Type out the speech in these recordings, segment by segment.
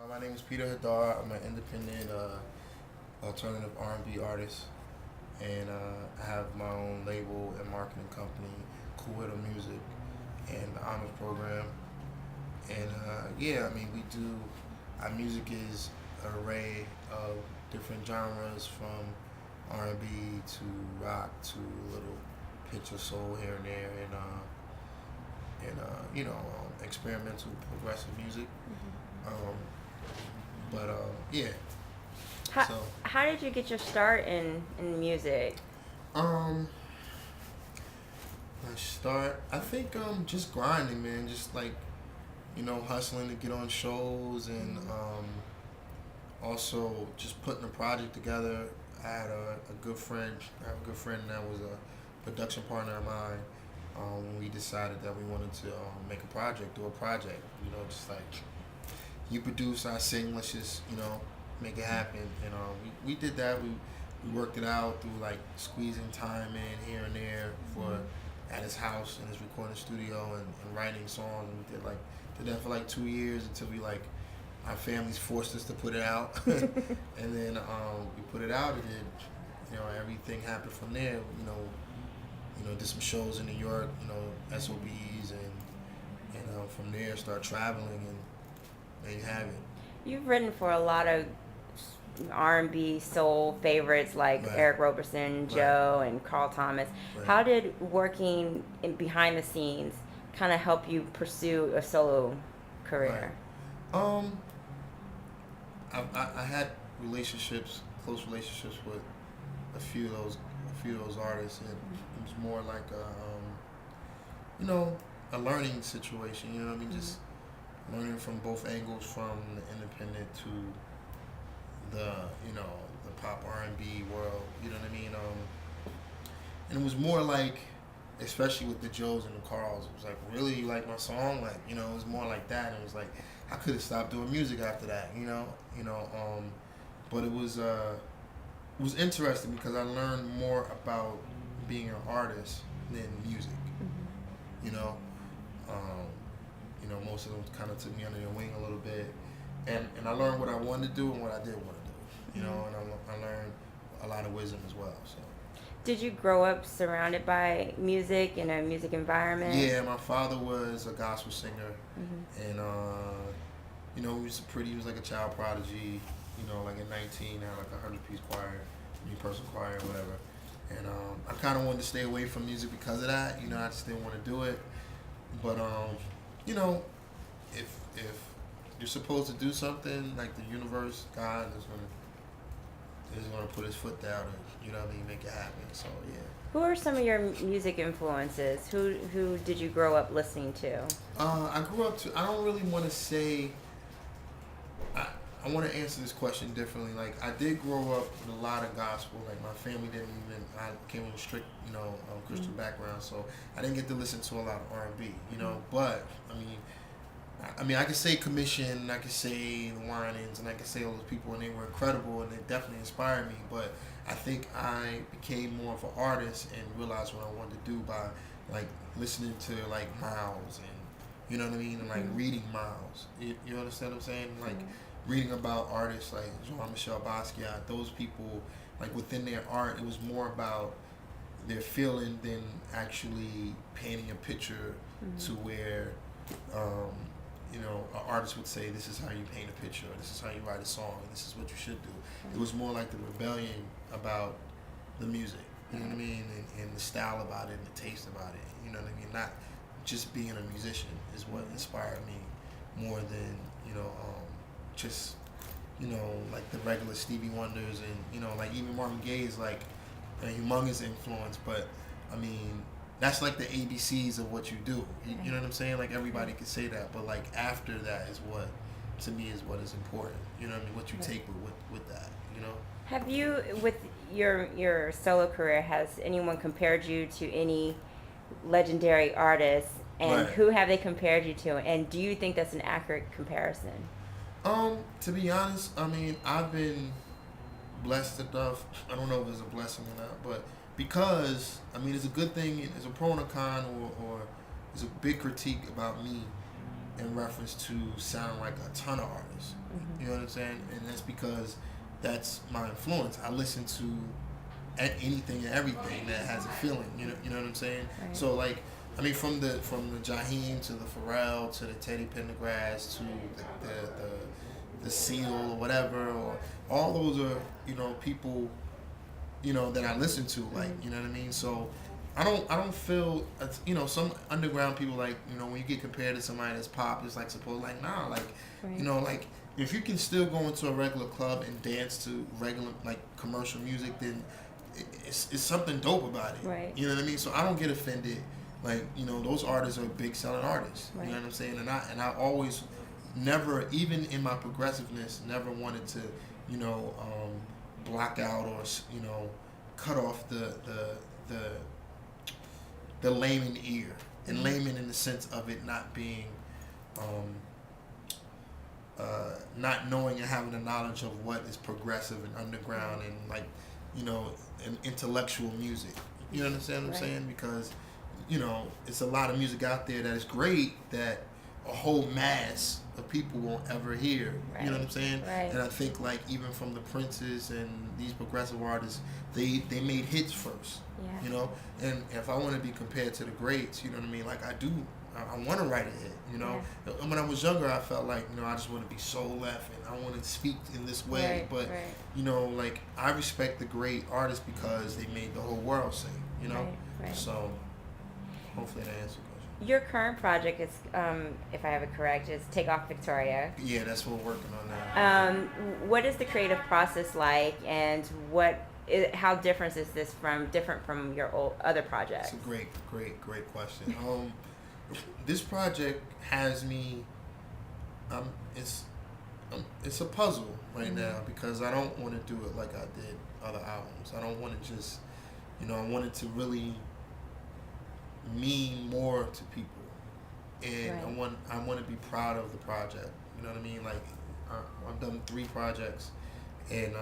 My name is Peter Hadar. I'm an independent alternative R&B artist, and I have my own label and marketing company, Cool Widow Music, and the Honors Program. And yeah, I mean, we do. Our music is an array of different genres, from R&B to rock to a little pitch of soul here and there, and experimental progressive music. Um, yeah. How, So how did you get your start in music? um, my start. I think just grinding, man. Just like hustling to get on shows, and also just putting a project together. I had a good friend. I have a good friend that was a production partner of mine. We decided that we wanted to make a project, do a project. Just like you produce, I sing. Let's just make it happen. And we did that. We worked it out through like squeezing time in here and there for at his house in his recording studio, and writing songs. And we did that for like 2 years until we like our families forced us to put it out, and then we put it out, and then everything happened from there. Did some shows in New York, SOBs, and from there start traveling, and there you have it. You've written for a lot of R&B soul favorites like Right, Eric Roberson, right, Joe, and Carl Thomas. right. How did working behind the scenes kind of help you pursue a solo Right. career? Um, I had close relationships with a few of those artists, and it was more like a learning situation. You know what I mean? Just learning from both angles, from the independent to the the pop R&B world. You know what I mean? And it was more like, especially with the Joes and the Carls, it was like, really, you like my song? Like, it was more like that. And it was like I could have stopped doing music after that. But it was interesting because I learned more about being an artist than music. You know, um, most of them kind of took me under their wing a little bit, and I learned what I wanted to do and what I didn't want to do. And I learned a lot of wisdom as well. So. Did you grow up surrounded by music in a music environment? Yeah, my father was a gospel singer, and he was like a child prodigy. Like at 19, had like a 100-piece choir, person choir, or whatever. And I kind of wanted to stay away from music because of that. I just didn't want to do it. But you know, if you're supposed to do something, like the universe, God is gonna put his foot down and make it happen. So yeah. Who are some of your music influences? Who did you grow up listening to? I grew up to. I don't really want to say. I want to answer this question differently. Like, I did grow up with a lot of gospel. Like, my family didn't even. I came from a strict, Christian background, so I didn't get to listen to a lot of R&B. But I could say Commission, I could say the Winans, and I could say all those people, and they were incredible, and they definitely inspired me. But I think I became more of an artist and realized what I wanted to do by like listening to like Miles, and and like reading Miles. You understand what I'm saying? Like reading about artists like Jean-Michel Basquiat. Those people, like within their art, it was more about their feeling than actually painting a picture to where an artist would say, this is how you paint a picture, or this is how you write a song, and this is what you should do. It was more like the rebellion about the music, you know what I mean, and the style about it, and the taste about it, you know what I mean. Not just being a musician is what inspired me more than just like the regular Stevie Wonders, and like even Marvin Gaye is like a humongous influence, but I mean, that's like the ABCs of what you do. You know what I'm saying? Like, everybody could say that, but like after that is what, to me, is what is important. You know what I mean? What you take with that. Have you, with your solo career, has anyone compared you to any legendary artists, and Right. who have they compared you to? And do you think that's an accurate comparison? To be honest, I mean, I've been blessed enough. I don't know if it's a blessing or not, but because it's a good thing. It's a pro and a con, or it's a big critique about me. in reference to sound like a ton of artists. Mm-hmm. You know what I'm saying? And that's because that's my influence. I listen to anything and everything that has a feeling. You know what I'm saying? Right. So like, I mean, from the Jaheim to the Pharrell to the Teddy Pendergrass to the Seal or whatever, or all those are people that I listen to, like, Mm-hmm. you know what I mean? So I don't feel some underground people, like, when you get compared to somebody that's pop, it's like supposed, like, nah, like, Right. like, if you can still go into a regular club and dance to regular, like, commercial music, then it's something dope about it. Right. You know what I mean? So I don't get offended. Like, those artists are big selling artists. Right. You know what I'm saying? And I always never, even in my progressiveness, never wanted to, block out or cut off the layman ear, and Mm-hmm. layman in the sense of it not being, not knowing and having the knowledge of what is progressive and underground and, like, and intellectual music. You understand what I'm Right. saying? Because it's a lot of music out there that is great that a whole mass of people won't ever hear. Right. You know what I'm saying? Right. And I think, like, even from the Princes and these progressive artists, they made hits first. Yeah. And if I want to be compared to the greats, you know what I mean? Like, I want to write a hit. Yeah. And when I was younger, I felt like, I just want to be soul left and I want to speak in this way. Right. But Right. like, I respect the great artists because they made the whole world sing. Right. Right. So hopefully that answers the question. Your current project is, if I have it correct, is Take Off Victoria. Yeah, that's what we're working on now. What is the creative process like, and how different is this different from your other projects? It's a great question. This project has me. It's a puzzle right Mm-hmm. now because I don't want to do it like I did other albums. I don't want to just, I want it to really mean more to people, and Right. I want to be proud of the project. You know what I mean? Like, I've done 3 projects, and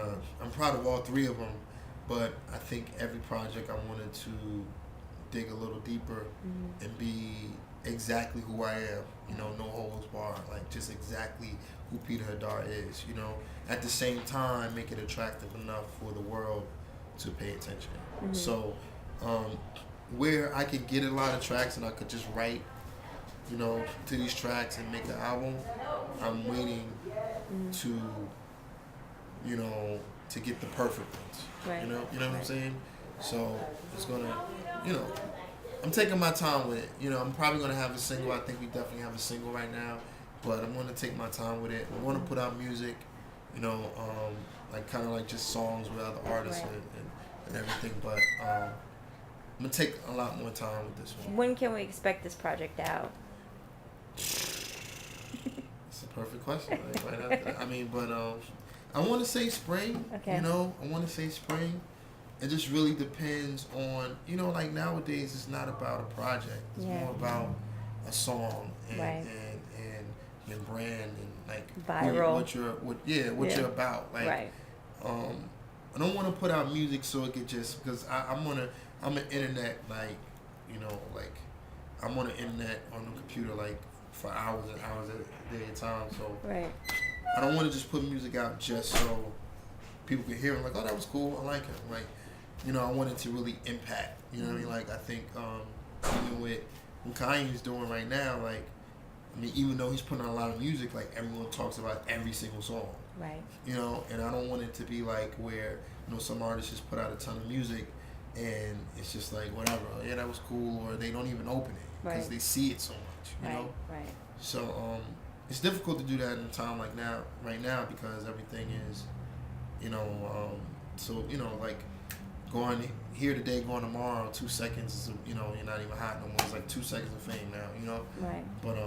I'm proud of all 3 of them. But I think every project I wanted to dig a little deeper Mm-hmm. and be exactly who I am. No holds barred. Like, just exactly who Peter Hadar is. At the same time, make it attractive enough for the world to pay attention. Mm-hmm. So, where I could get a lot of tracks and I could just write, to these tracks and make an album, I'm waiting to, to get the perfect ones. Right. You know what I'm saying? So it's gonna, I'm taking my time with it. I'm probably gonna have a single. I think we definitely have a single right now, but I'm gonna take my time with it. I want to put out music, like kind of like just songs with other artists Right. and everything. But I'm gonna take a lot more time with this one. When can we expect this project out? It's a perfect question. Right after that. I mean, but I want to say spring. Okay. I want to say spring. It just really depends on, like nowadays it's not about a project. It's Yeah. more about a song and Right. and brand and like Viral. what Yeah. you're about. Like, Right. I don't want to put out music so it could just, because I'm an internet, like, like I'm on the internet on the computer like for hours and hours a day at a time. So Right. I don't want to just put music out just so people can hear it, like, oh, that was cool, I like it. Like, I want it to really impact. You know what I mean? Like, I think even with what Kanye's doing right now, like, I mean, even though he's putting out a lot of music, like, everyone talks about every single song. Right. And I don't want it to be like where, some artists just put out a ton of music and it's just like, whatever, oh, yeah, that was cool, or they don't even open it because Right. they see it so much, you know? Right. So, it's difficult to do that in a time like right now, because everything is, so, like, going here today, going tomorrow, 2 seconds is, you're not even hot no more. It's like 2 seconds of fame now, Right. But,